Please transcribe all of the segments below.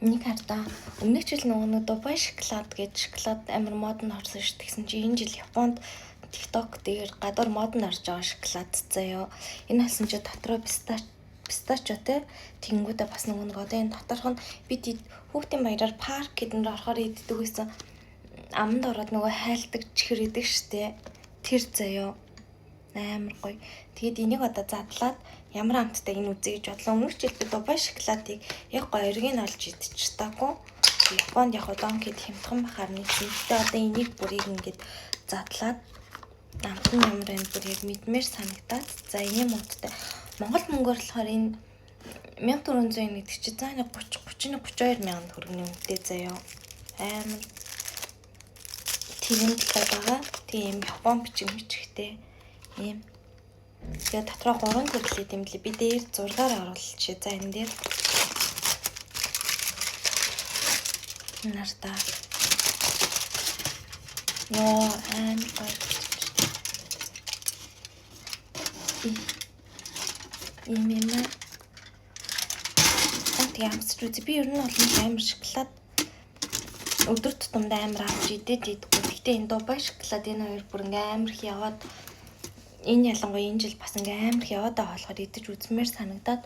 Нэг хардаа өмнөх жил нөгөө Дубай шоколад гэж шоколад амар мод нь орсон шүү. Тэгсэн чи энэ жил Японд TikTok дээр гадар мод нь орж байгаа шоколад заяа. Энэ болсон чи дотроо пистачо те тэнгүүдээ бас нөгөө одоо энэ доторх нь бид хүүхдийн баяраар парк гэдэн орохоор иддэг байсан. Аманд ороод нөгөө хайлтдаг чихэр идэг штэ. Тэр заяа. Амар гоё. Тэгэд энийг одоо задлаад ямар амттай энэ үзье гэж бодлоо. Өмнөх жил би Дубай шоколадыг яг гоё эргэн олж идчихтаагүй. Японд яг донкид хямдхан бахаар нийцсэн. Гэтэ одоо энийг бүрийг ингээд задлаад амт нь ямар байна бүр яг мэдмээр санагдаад. За ийм уттай. Монгол мөнгөөр болохоор энэ 1400 гэдэг чи заа 32 мянган төгрөгийн үнэтэй заяа. Амар тийм талаад байгаа. Тийм Япон бичигтэй. Ийм. Тэгээ дотроо 3 төрлөө юм лээ. Би дээр зургаар оруулчих. За энэ дээр нарта. Ноо амар гоё. Имэм. Тэгээ амсч үзье. Би ер нь бол амар шоколад өдөр тутамдаа амар авч идэггүй. Гэхдээ энэ Дубай шоколад энэ хоёр бүр ингээм амар их яваад энэ ялангуяа энэ жил бас ингээм амар их яваад байгаа болохоор идэж үзмээр санагдаад.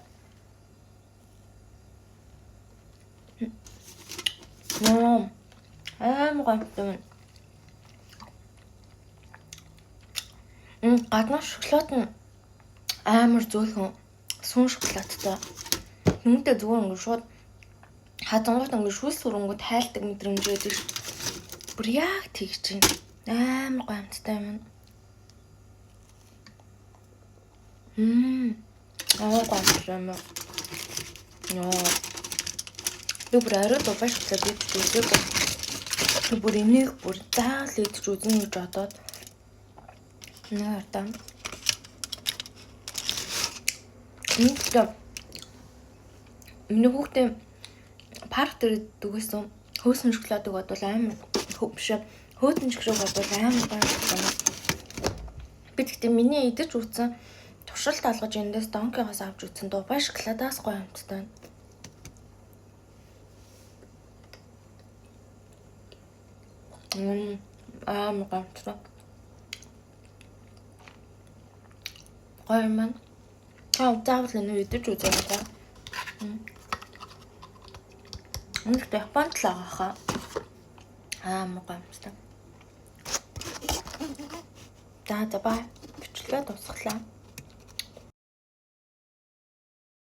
Ноо амар гоё. Гаднаа шоколад нь амар зөөлхөн сүн шоколадтай. Хүнтэй зүгээр ингээд шууд хазангууд ингээд шүүс сүрэнгүүд хайлтдаг мэдрэмж байдаг ш. Бүр яг тэгж байна. Амар гоё амттай юм. Аа гоё юм. Ноо. Бүр арай Дубай шоколад идэж үзээгүй. Тэг бүр энийг бүр заал идэж үзнэ гэж бодоод. Наа таа. Миний хүүхдээ парк дээр дүгсэн хөөсөн шоколадыг бодвол амар биш. Хөөтөн шоколад бодвол амар гоё. Би тэгтээ миний идэж үзсэн туршилт алгаж эндээс донкигоос авч үзсэн Дубай шоколадаас гоё амттай байна. Амар гоё. Гоё юм. Заавал энэ идэж үзээ. Үнэхээр Японд л байгаа хаа. Амар гоё амттай. За бай. Бичлээ дуусглаа.